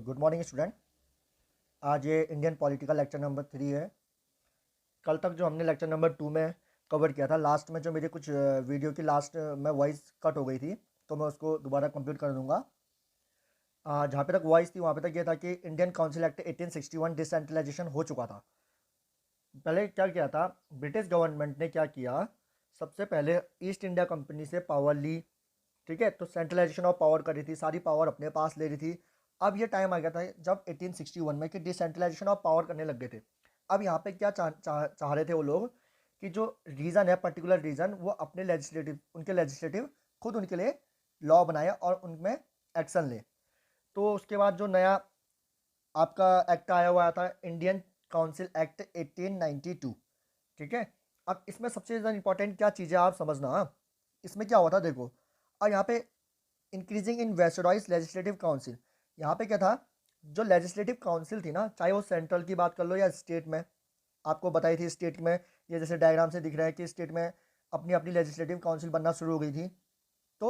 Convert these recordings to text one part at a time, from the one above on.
Good morning student. आज ये Indian political lecture number 3 है। कल तक जो हमने लेक्चर नंबर 2 में कवर किया था, लास्ट में जो मेरी कुछ वीडियो की लास्ट में वॉइस कट हो गई थी, तो मैं उसको दोबारा कंप्लीट कर दूंगा। जहाँ पे तक वॉइस थी वहाँ पे तक ये था कि इंडियन काउंसिल एक्ट 1861 डिसेंट्रलाइजेशन हो चुका था। पहले क्या किया था, ब्रिटिश गवर्नमेंट ने क्या किया, सबसे पहले ईस्ट इंडिया कंपनी से पावर ली। ठीक है, तो सेंट्रलाइजेशन ऑफ पावर कर रही थी, सारी पावर अपने पास ले रही थी। अब ये टाइम आ गया था जब 1861 में कि डिसेंट्रलाइजेशन ऑफ पावर करने लग गए थे। अब यहाँ पे क्या चाह रहे थे वो लोग कि जो रीजन है, पर्टिकुलर रीजन, वो अपने लेजिस्लेटिव, उनके लेजिस्लेटिव खुद उनके लिए लॉ बनाए और उनमें एक्शन ले। तो उसके बाद जो नया आपका एक्ट आया हुआ था, इंडियन काउंसिल एक्ट 1892। ठीक है, अब इसमें सबसे ज़्यादा इंपॉर्टेंट क्या चीज़ है आप समझना। इसमें क्या हुआ था देखो, और यहाँ पे इंक्रीजिंग इन वेस्टराइज लेजिस्लेटिव काउंसिल, यहाँ पे क्या था, जो लेजिस्लेटिव काउंसिल थी ना, चाहे वो सेंट्रल की बात कर लो या स्टेट में, आपको बताई थी स्टेट में, ये जैसे डायग्राम से दिख रहा है कि स्टेट में अपनी अपनी लेजिस्लेटिव काउंसिल बनना शुरू हो गई थी। तो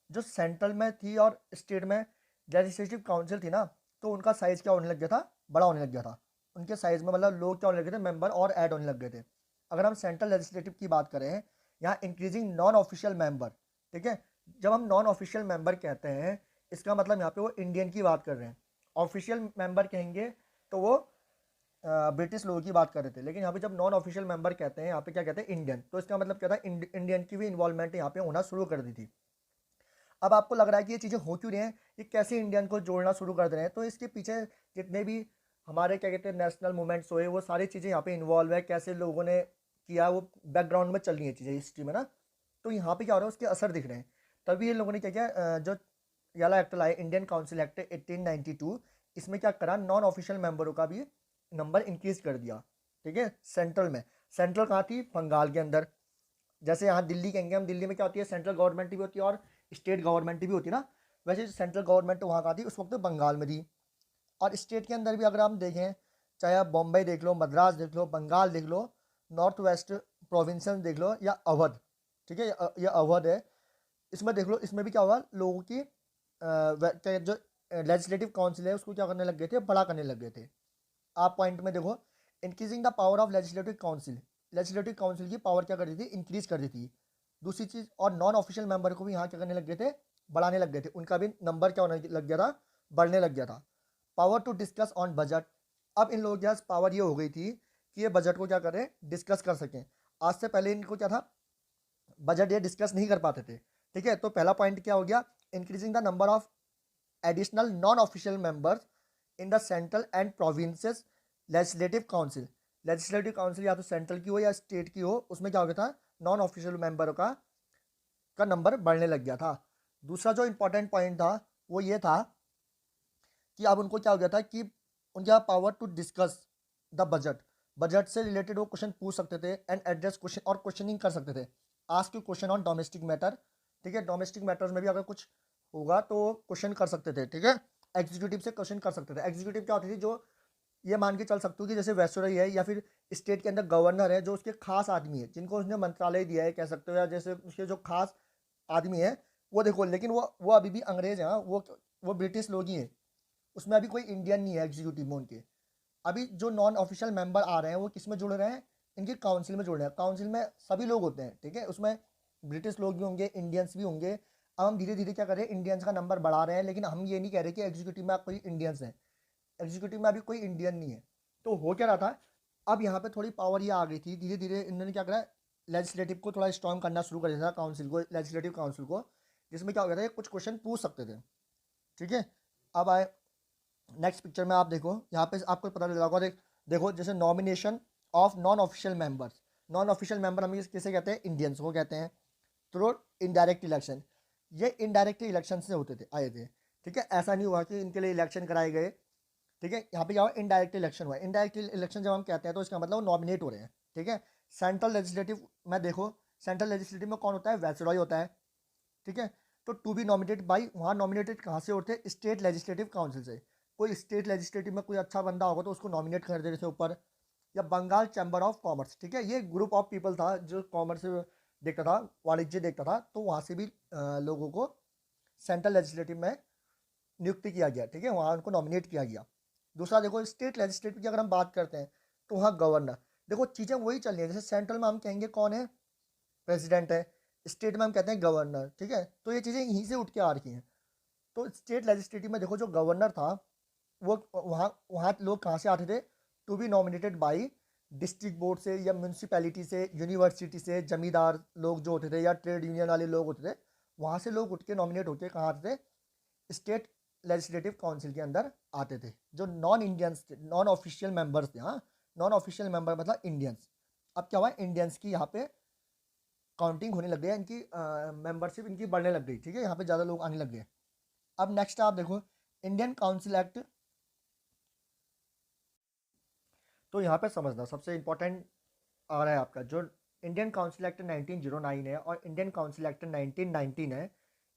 जो सेंट्रल में थी और स्टेट में लेजिस्लेटिव काउंसिल थी ना, तो उनका साइज़ क्या होने लग गया था, बड़ा होने लग गया था। उनके साइज़ में मतलब लोग क्या होने लग गए थे, मेंबर और ऐड होने लग गए थे। अगर हम सेंट्रल लेजिस्लेटिव की बात करें, यहाँ इंक्रीजिंग नॉन ऑफिशियल मेंबर। ठीक है, जब हम नॉन ऑफिशियल मेंबर कहते हैं, इसका मतलब यहाँ पे वो इंडियन की बात कर रहे हैं। ऑफिशियल मेंबर कहेंगे तो वो ब्रिटिश लोगों की बात कर रहे थे, लेकिन यहाँ पे जब नॉन ऑफिशियल मेंबर कहते हैं, यहाँ पे क्या कहते हैं, इंडियन, तो इसका मतलब क्या था, इंडियन की भी इन्वॉल्वमेंट यहाँ पे होना शुरू कर दी थी। अब आपको लग रहा है कि ये चीज़ें हो क्यों रही हैं, ये कैसे इंडियन को जोड़ना शुरू कर दे रहे हैं, तो इसके पीछे जितने भी हमारे क्या कहते हैं नेशनल मूवमेंट्स हुए, वो सारी चीज़ें यहाँ पे इन्वॉल्व है, कैसे लोगों ने किया, वो बैकग्राउंड में चल रही है चीज़ें हिस्ट्री में ना। तो यहाँ पे क्या हो रहा है, उसके असर दिख रहे हैं। तभी ये लोगों ने क्या किया, जो ये वाला एक्ट लाया, इंडियन काउंसिल एक्ट 1892, इसमें क्या करा, नॉन ऑफिशियल मेंबरों का भी नंबर इंक्रीज कर दिया। ठीक है, सेंट्रल में, सेंट्रल कहाँ थी, बंगाल के अंदर। जैसे यहाँ दिल्ली कहेंगे हम, दिल्ली में क्या होती है, सेंट्रल गवर्नमेंट भी होती है और स्टेट गवर्नमेंट भी होती है ना। वैसे सेंट्रल गवर्नमेंट वहाँ कहाँ थी उस वक्त, बंगाल में थी। और स्टेट के अंदर भी अगर हम देखें, चाहे आप बॉम्बे देख लो, मद्रास देख लो, बंगाल देख लो, नॉर्थ वेस्ट प्रोविंसेस देख लो, या अवध। ठीक है, ये अवध है, इसमें देख लो, इसमें भी क्या हुआ, लोगों की जो लेजिस्लेटिव काउंसिल है उसको क्या करने लग गए थे, बड़ा करने लग गए थे। आप पॉइंट में देखो, increasing the power of legislative council, legislative council की पावर क्या कर रही थी, इंक्रीज कर रही थी। दूसरी चीज़, और नॉन ऑफिशियल मेंबर को भी यहाँ क्या करने लग गए थे, बढ़ाने लग गए थे, उनका भी नंबर क्या होने लग गया था, बढ़ने लग गया था। Power to discuss on budget, अब इन लोगों के पास पावर ये हो गई थी कि ये बजट को क्या करें, डिस्कस कर सकें। आज से पहले इनको क्या था, बजट ये डिस्कस नहीं कर पाते थे। ठीक है, तो पहला पॉइंट क्या हो गया, increasing the number of additional non official members in the central and provinces legislative council. Legislative council या तो सेंट्रल की हो या स्टेट की हो, उसमें क्या हो गया था, नॉन ऑफिशियल मेंबरों का नंबर बढ़ने लग गया था। दूसरा जो इंपॉर्टेंट पॉइंट था वो ये था कि अब उनको क्या हो गया था कि उनके पास power to discuss the budget, budget से रिलेटेड वो क्वेश्चन पूछ सकते थे एंड एड्रेस क्वेश्चन, और क्वेश्चनिंग कर सकते थे, ask you question on domestic matter. ठीक है, डोमेस्टिक मैटर्स में भी अगर कुछ होगा तो क्वेश्चन कर सकते थे। ठीक है, एग्जीक्यूटिव से क्वेश्चन कर सकते थे। एग्जीक्यूटिव क्या होती थी, जो ये मान के चल सकते हो कि जैसे वैसरॉय है या फिर स्टेट के अंदर गवर्नर है, जो उसके खास आदमी है, जिनको उसने मंत्रालय दिया है कह सकते हो, या जैसे उसके जो खास आदमी है, वो देखो, लेकिन वो अभी भी अंग्रेज हैं, हाँ, वो ब्रिटिश लोग ही हैं, उसमें अभी कोई इंडियन नहीं है एग्जीक्यूटिव में उनके। अभी जो नॉन ऑफिशियल मेंबर आ रहे हैं वो किस में जुड़ रहे हैं, इनकी काउंसिल में जुड़ रहे हैं। काउंसिल में सभी लोग होते हैं, ठीक है, उसमें ब्रिटिश लोग भी होंगे, इंडियंस भी होंगे। अब हम धीरे धीरे क्या कर रहे हैं, इंडियंस का नंबर बढ़ा रहे हैं, लेकिन हम ये नहीं कह रहे कि एग्जीक्यूटिव में आप कोई इंडियंस हैं, एग्जीक्यूटिव में अभी कोई इंडियन नहीं है। तो हो क्या रहा था, अब यहाँ पे थोड़ी पावर ये आ गई थी, धीरे धीरे इन्होंने क्या करा, लेजिस्लेटिव को थोड़ा स्ट्रॉन्ग करना शुरू कर दिया था, काउंसिल को, लेजिस्लेटिव काउंसिल को, जिसमें क्या हो गया था, ये कुछ क्वेश्चन पूछ सकते थे। ठीक है, अब आए नेक्स्ट पिक्चर में, आप देखो यहाँ पे आपको पता चल होगा, देखो जैसे nomination of non official members, non official member हम किसे कहते हैं, इंडियंस को कहते हैं, थ्रू इनडायरेक्ट इलेक्शन। ये इनडायरेक्ट इलेक्शन से होते थे, आए थे। ठीक है, ऐसा नहीं हुआ कि इनके लिए इलेक्शन कराए गए। ठीक है, यहाँ पे क्या हुआ, इनडायरेक्ट इलेक्शन हुआ। इनडायरेक्ट इलेक्शन जब हम कहते हैं तो इसका मतलब वो नॉमिनेट हो रहे हैं। ठीक है, सेंट्रल लेजिस्लेटिव में देखो, सेंट्रल लेजिस्लेटिव में कौन होता है, वैसरॉय होता है। ठीक है, तो टू बी नॉमिनेटेड बाई, वहाँ नॉमिनेटेड कहाँ से होते हैं, स्टेट लेजिस्लेटिव काउंसिल से। कोई स्टेट लेजिस्लेटिव में कोई अच्छा बंदा होगा तो उसको नॉमिनेट कर देते थे ऊपर। या बंगाल चैम्बर ऑफ कॉमर्स, ठीक है, ये ग्रुप ऑफ पीपल था जो कॉमर्स देखता था, वाणिज्य देखता था, तो वहाँ से भी लोगों को सेंट्रल लेजिस्लेटिव में नियुक्त किया गया, ठीक है, वहाँ उनको नॉमिनेट किया गया। दूसरा देखो स्टेट लेजिस्लेटिव की अगर हम बात करते हैं तो वहाँ गवर्नर, देखो चीज़ें वही चल रही है, जैसे सेंट्रल में हम कहेंगे कौन है, प्रेसिडेंट है, स्टेट में हम कहते हैं गवर्नर, ठीक है, तो ये चीज़ें यहीं से उठ के आ रही हैं। तो स्टेट लेजिस्लेटिव में देखो जो गवर्नर था वो वहाँ वहाँ लोग कहाँ से आते थे, to be nominated by district board से या म्यूनसिपैलिटी से, यूनिवर्सिटी से, जमींदार लोग जो होते थे या ट्रेड यूनियन वाले लोग होते थे, वहाँ से लोग उठ के नॉमिनेट होकर कहाँ आते थे, स्टेट लेजिस्लेटिव काउंसिल के अंदर आते थे, जो नॉन इंडियंस थे, नॉन ऑफिशियल मेंबर्स थे। हाँ, नॉन ऑफिशियल मेंबर मतलब इंडियंस। अब क्या हुआ, इंडियंस की यहाँ पे काउंटिंग होने लग गई, इनकी मेंबरशिप इनकी बढ़ने लग गई, ठीक है, यहाँ पे ज़्यादा लोग आने लग गए। अब नेक्स्ट आप देखो इंडियन काउंसिल एक्ट, तो यहाँ पे समझना सबसे इंपॉर्टेंट आ रहा है आपका जो इंडियन काउंसिल एक्ट 1909 है और इंडियन काउंसिल एक्ट 1919 है,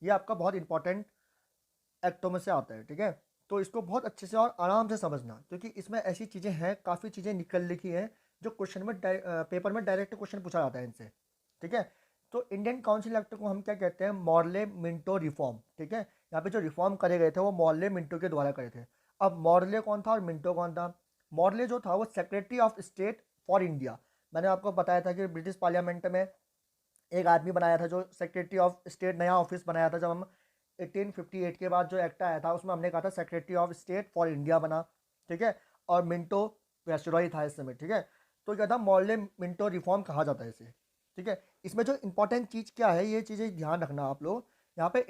ये आपका बहुत इंपॉर्टेंट एक्टों में से आता है, ठीक है। तो इसको बहुत अच्छे से और आराम से समझना, क्योंकि इसमें ऐसी चीज़ें हैं, काफ़ी चीज़ें निकल लिखी हैं जो क्वेश्चन में पेपर में डायरेक्ट क्वेश्चन पूछा जाता है इनसे, ठीक है। तो इंडियन काउंसिल एक्ट को हम क्या कहते हैं, मॉर्ले मिंटो रिफॉर्म, ठीक है। यहाँ पे जो रिफॉर्म करे गए थे वो मॉर्ले मिंटो के द्वारा करे थे। अब मॉर्ले कौन था और मिंटो कौन था? मॉर्ले जो था वो secretary of state for India. मैंने आपको बताया था कि ब्रिटिश पार्लियामेंट में एक आदमी बनाया था जो सेक्रेटरी ऑफ स्टेट, नया ऑफिस बनाया था जब हम 1858 के बाद जो एक्ट आया था उसमें हमने कहा था secretary of state for India बना, ठीक है। और मिंटो वैसरॉय था इस समय, ठीक है। तो क्या था, मॉर्ले मिंटो रिफॉर्म कहा जाता है इसे, ठीक है। इसमें जो इंपॉर्टेंट चीज़ क्या है, ये चीज़ें ध्यान रखना आप लोग। यहाँ पे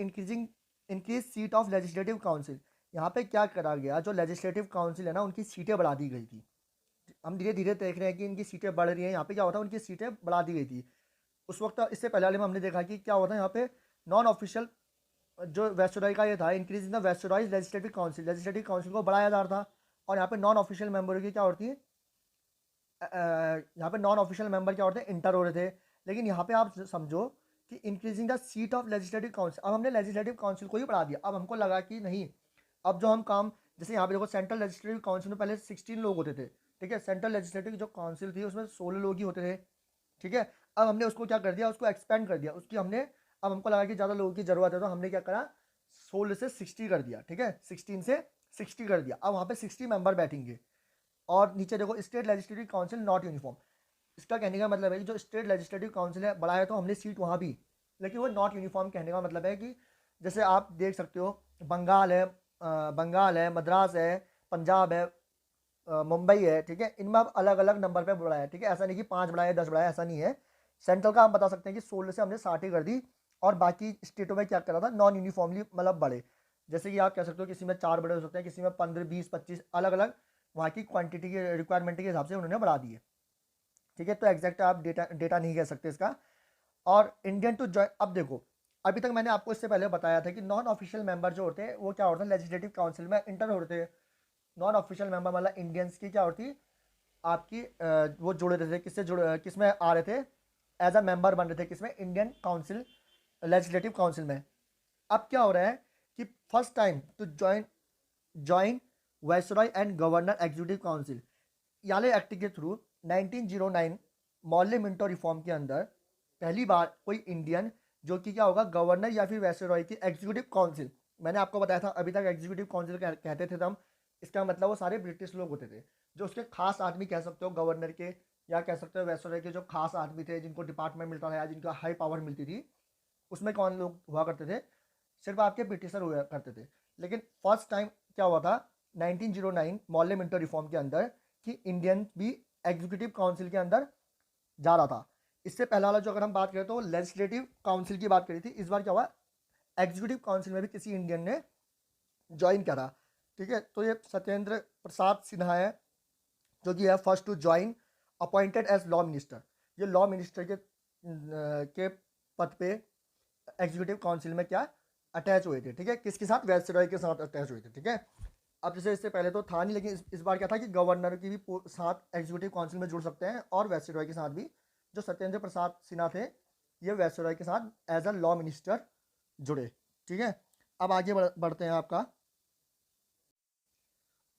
increase seat of legislative council, यहाँ पे क्या करा गया, जो लेजिस्लेटिव काउंसिल है ना उनकी सीटें बढ़ा दी गई थी। हम धीरे धीरे देख रहे हैं कि इनकी सीटें बढ़ रही हैं। यहाँ पे क्या होता है, उनकी सीटें बढ़ा दी गई थी। उस वक्त इससे पहले वाले में हमने देखा कि क्या होता है, यहाँ पे नॉन ऑफिशियल जो वेस्टराई का ये था, इंक्रीज इन द वेस्टराइज लेजिस्लेटिव काउंसिल को बढ़ाया जा रहा था। और यहाँ पे नॉन ऑफिशियल मेंबर की क्या होती है, यहाँ पे नॉन ऑफिशियल मेंबर क्या होते हैं, इंटर हो रहे थे। लेकिन यहाँ पे आप समझो कि increasing the seat of legislative council, अब हमने लेजिस्लेटिव काउंसिल को ही बढ़ा दिया। अब हमको लगा कि नहीं, अब जो हम काम, जैसे यहाँ पे देखो सेंट्रल लेजिस्लेटिव काउंसिल में पहले 16 लोग होते थे, ठीक है। सेंट्रल लेजिस्लेटिव जो काउंसिल थी उसमें 16 लोग ही होते थे, ठीक है। अब हमने उसको क्या कर दिया, उसको एक्सपेंड कर दिया उसकी हमने। अब हमको लगा कि ज़्यादा लोगों की ज़रूरत है तो हमने क्या करा, 16 से 60 कर दिया, ठीक है, 16 से 60 कर दिया। अब वहाँ पे 60 मेंबर बैठेंगे। और नीचे देखो state legislative council not uniform, इसका कहने का मतलब है कि जो स्टेट लेजिस्लेटिव काउंसिल है बढ़ाया तो हमने सीट वहाँ भी, लेकिन वो नॉट यूनिफॉर्म कहने का मतलब है कि जैसे आप देख सकते हो बंगाल है, मद्रास है, पंजाब है, मुंबई है, ठीक है, इनमें अब अलग अलग नंबर पे बढ़ाया, ठीक है। ऐसा नहीं कि 5 बढ़ाए 10 बढ़ाए, ऐसा नहीं है। सेंट्रल का हम बता सकते हैं कि 16 से हमने 60 कर दी। और बाकी स्टेटों में क्या करा था, नॉन यूनिफॉर्मली मतलब बढ़े। जैसे कि आप कह सकते हो किसी में 4 बड़े हो सकते हैं, किसी में 15 20 25 अलग अलग वहाँ की क्वांटिटी के रिक्वायरमेंट के हिसाब से उन्होंने बढ़ा दिए, ठीक है। तो एग्जैक्ट आप डेटा नहीं कह सकते इसका। और इंडियन टू जॉइन, अब देखो अभी तक मैंने आपको इससे पहले बताया था कि नॉन ऑफिशियल मेंबर जो होते हैं वो क्या होते हैं, लेजिस्लेटिव काउंसिल में इंटर होते हैं। नॉन ऑफिशियल मेंबर मतलब इंडियंस की क्या होती, आपकी वो जुड़े रहते थे, किससे जुड़े, किसमें आ रहे थे, एज अ मेंबर बन रहे थे, किसमें, इंडियन काउंसिल लेजिस्लेटिव काउंसिल में। अब क्या हो रहा है कि first time to join viceroy and governor executive council, याले एक्ट के थ्रू 1909 मॉर्ले मिंटो रिफॉर्म के अंदर पहली बार कोई इंडियन जो कि क्या होगा, गवर्नर या फिर वाइसरॉय की एग्जीक्यूटिव काउंसिल। मैंने आपको बताया था अभी तक एग्जीक्यूटिव काउंसिल कहते थे हम, इसका मतलब वो सारे ब्रिटिश लोग होते थे, जो उसके खास आदमी कह सकते हो गवर्नर के, या कह सकते हो वाइसरॉय के जो खास आदमी थे जिनको डिपार्टमेंट मिलता था या जिनको हाई पावर मिलती थी। उसमें कौन लोग हुआ करते थे, सिर्फ आपके ब्रिटिशर हुआ करते थे। लेकिन फर्स्ट टाइम क्या हुआ था 1909 मॉर्ले मिंटो रिफॉर्म के अंदर कि इंडियन भी एग्जीक्यूटिव काउंसिल के अंदर जा रहा था। इससे पहला वाला जो अगर हम बात करें तो लेजिस्लेटिव काउंसिल की बात करी थी, इस बार क्या हुआ, एग्जीक्यूटिव काउंसिल में भी किसी इंडियन ने ज्वाइन करा, ठीक है। तो ये सत्येंद्र प्रसाद सिन्हा है जो कि है first to join, appointed as law minister. ये लॉ मिनिस्टर के पद पे एग्जीक्यूटिव काउंसिल में क्या अटैच हुए थे, ठीक है, किसके साथ, वाइसरॉय के साथ अटैच हुए थे, ठीक है। अब जैसे इससे पहले तो था नहीं, लेकिन इस बार क्या था कि गवर्नर की भी साथ एग्जीक्यूटिव काउंसिल में जुड़ सकते हैं और वाइसरॉय के साथ भी। जो सत्येंद्र प्रसाद सिन्हा थे ये वाइसरॉय के साथ एज अ लॉ मिनिस्टर जुड़े, ठीक है। अब आगे बढ़ते हैं आपका।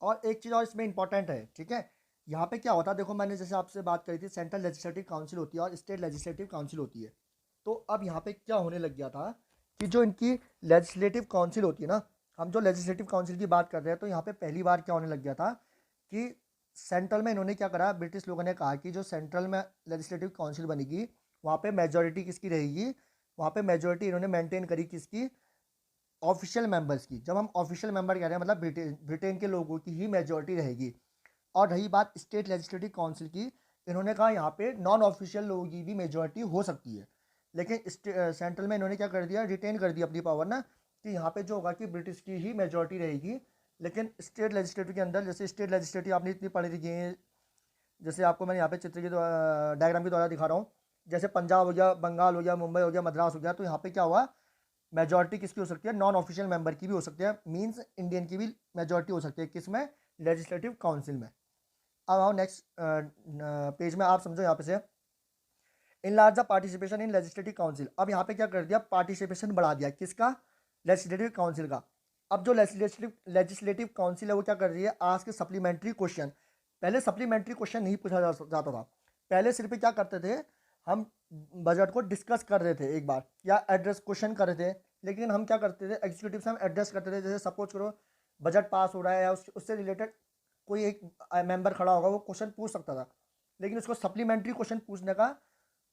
और एक चीज़ और इसमें इंपॉर्टेंट है, ठीक है। यहाँ पे क्या होता है, देखो मैंने जैसे आपसे बात करी थी, सेंट्रल लेजिस्लेटिव काउंसिल होती है और स्टेट लेजिस्लेटिव काउंसिल होती है। तो अब यहाँ पे क्या होने लग गया था कि जो इनकी लेजिस्लेटिव काउंसिल होती है ना, हम जो लेजिस्लेटिव काउंसिल की बात कर रहे हैं, तो यहाँ पे पहली बार क्या होने लग गया था कि सेंट्रल में इन्होंने क्या करा, ब्रिटिश लोगों ने कहा कि जो सेंट्रल में लेजिस्लेटिव काउंसिल बनेगी वहाँ पे मेजोरिटी किसकी रहेगी, वहाँ पे मेजोरिटी इन्होंने मेंटेन करी किसकी, ऑफिशियल मेंबर्स की। जब हम ऑफिशियल मेंबर कह रहे हैं मतलब ब्रिटेन के लोगों की ही मेजोरिटी रहेगी। और रही बात स्टेट लेजिस्लेटिव काउंसिल की, इन्होंने कहा यहाँ पे नॉन ऑफिशियल लोगों की भी मेजोरिटी हो सकती है। लेकिन सेंट्रल में इन्होंने क्या कर दिया, रिटेन कर दिया अपनी पावर ना, कि यहाँ पे जो होगा कि ब्रिटिश की ही मेजोरिटी रहेगी। लेकिन स्टेट लेजिस्लेटिव के अंदर, जैसे स्टेट लेजिस्लेटिव आपने इतनी पढ़ी लिखी है, जैसे आपको मैंने यहाँ पे चित्र के डायग्राम के द्वारा दिखा रहा हूँ, जैसे पंजाब हो गया, बंगाल हो गया, मुंबई हो गया, मद्रास हो गया, तो यहाँ पे क्या हुआ, मेजोरिटी किसकी हो सकती है, नॉन ऑफिशियल मेंबर की भी हो सकती है, मींस इंडियन की भी मेजोरिटी हो सकती है किसमें, लेजिस्लेटिव काउंसिल में। अब आओ नेक्स्ट पेज में, आप समझो यहाँ पे से, in large the participation in legislative council. अब यहाँ पे क्या कर दिया, पार्टिसिपेशन बढ़ा दिया किसका, लेजिस्लेटिव काउंसिल का। अब जो लेजिस्लेटिव काउंसिल है वो क्या कर रही है, आज के सप्लीमेंट्री क्वेश्चन, पहले सप्लीमेंट्री क्वेश्चन नहीं पूछा जाता था, पहले सिर्फ क्या करते थे, हम बजट को डिस्कस कर रहे थे एक बार, या एड्रेस क्वेश्चन कर रहे थे। लेकिन हम क्या करते थे, एग्जीक्यूटिव से हम एड्रेस करते थे, जैसे सपोज करो बजट पास हो रहा है या उससे रिलेटेड कोई एक मेंबर खड़ा होगा, वो क्वेश्चन पूछ सकता था। लेकिन उसको सप्लीमेंट्री क्वेश्चन पूछने का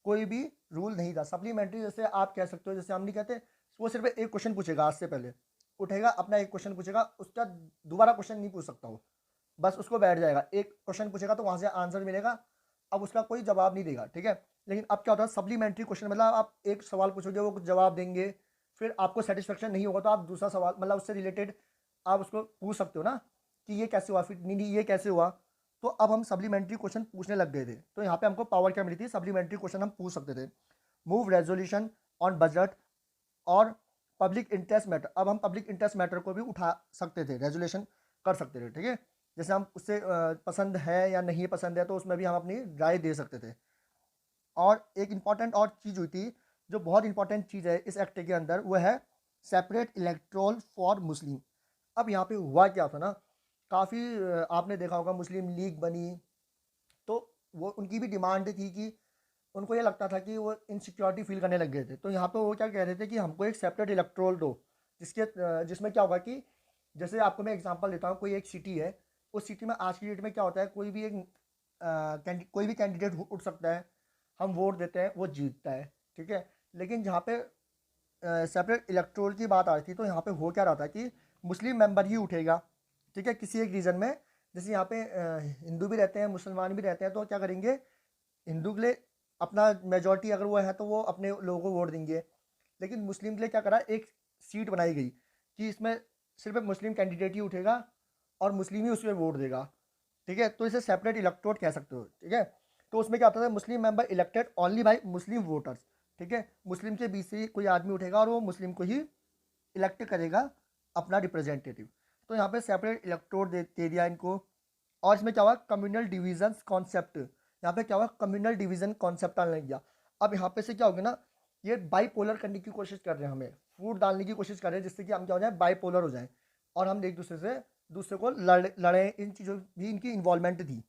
कोई भी रूल नहीं था। सप्लीमेंट्री जैसे आप कह सकते हो, जैसे हम नहीं कहते, वो सिर्फ एक क्वेश्चन पूछेगा, आज से पहले उठेगा अपना एक क्वेश्चन पूछेगा, उसका दोबारा क्वेश्चन नहीं पूछ सकता वो, बस उसको बैठ जाएगा, एक क्वेश्चन पूछेगा तो वहाँ से आंसर मिलेगा, अब उसका कोई जवाब नहीं देगा, ठीक है। लेकिन अब क्या होता है, सप्लीमेंट्री क्वेश्चन मतलब आप एक सवाल पूछोगे, वो कुछ जवाब देंगे, फिर आपको सेटिस्फेक्शन नहीं होगा तो आप दूसरा सवाल मतलब उससे रिलेटेड आप उसको पूछ सकते हो ना, कि ये कैसे हुआ, फिर नहीं ये कैसे हुआ। तो अब हम सप्लीमेंट्री क्वेश्चन पूछने लग गए थे, तो यहाँ पे हमको पावर क्या मिली थी, सप्लीमेंट्री क्वेश्चन हम पूछ सकते थे। मूव रेजोल्यूशन ऑन बजट और पब्लिक इंटरेस्ट मैटर, अब हम पब्लिक इंटरेस्ट मैटर को भी उठा सकते थे, रेजोल्यूशन कर सकते थे, ठीक है। जैसे हम उससे पसंद है या नहीं पसंद है, तो उसमें भी हम अपनी राय दे सकते थे। और एक इम्पॉर्टेंट और चीज़ हुई थी, जो बहुत इंपॉर्टेंट चीज़ है इस एक्ट के अंदर, वो है सेपरेट इलेक्ट्रोल फॉर मुस्लिम। अब यहाँ पे हुआ क्या था ना, काफ़ी आपने देखा होगा मुस्लिम लीग बनी, तो वो उनकी भी डिमांड थी कि उनको ये लगता था कि वो इनसिक्योरिटी फील करने लग गए थे। तो यहाँ पे वो क्या कह रहे थे कि हमको एक सेपरेट इलेक्ट्रोल दो, जिसमें क्या होगा कि जैसे आपको मैं एग्जांपल देता हूँ, कोई एक सिटी है, उस सिटी में आज की डेट में क्या होता है, कोई भी एक कोई भी कैंडिडेट उठ सकता है, हम वोट देते हैं, वो जीतता है, ठीक है। लेकिन जहाँ पे सेपरेट इलेक्टोरल की बात आ रही थी, तो यहाँ पे हो क्या रहा था कि मुस्लिम मेंबर ही उठेगा, ठीक है, किसी एक रीजन में। जैसे यहाँ पे हिंदू भी रहते हैं, मुसलमान भी रहते हैं, तो क्या करेंगे, हिंदू के लिए अपना मेजोरिटी अगर वो है तो वो अपने लोगों को वोट देंगे। लेकिन मुस्लिम के लिए क्या करा, एक सीट बनाई गई कि इसमें सिर्फ एक मुस्लिम कैंडिडेट ही उठेगा और मुस्लिम ही उसमें वोट देगा, ठीक है। तो इसे सेपरेट इलेक्टोरेट कह सकते हो, ठीक है। तो उसमें क्या होता है, Muslim member elected only by Muslim voters, ठीक है। मुस्लिम के बीच से कोई आदमी उठेगा और वो मुस्लिम को ही इलेक्ट करेगा अपना रिप्रेजेंटेटिव। तो यहाँ पे सेपरेट इलेक्टोरेट दे दिया इनको। और इसमें क्या हुआ, कम्युनल डिवीजन कॉन्सेप्ट, यहाँ पे क्या हुआ, कम्युनल डिवीजन कॉन्सेप्ट आने लग गया। अब यहाँ पे से क्या होगा ना, ये बाईपोलर करने की कोशिश कर रहे हैं, हमें फूट डालने की कोशिश कर रहे हैं, जिससे कि हम क्या हो जाए, बाईपोलर हो जाए, और हम एक दूसरे को लड़े। इन चीज़ों भी इनकी इन्वॉल्वमेंट थी।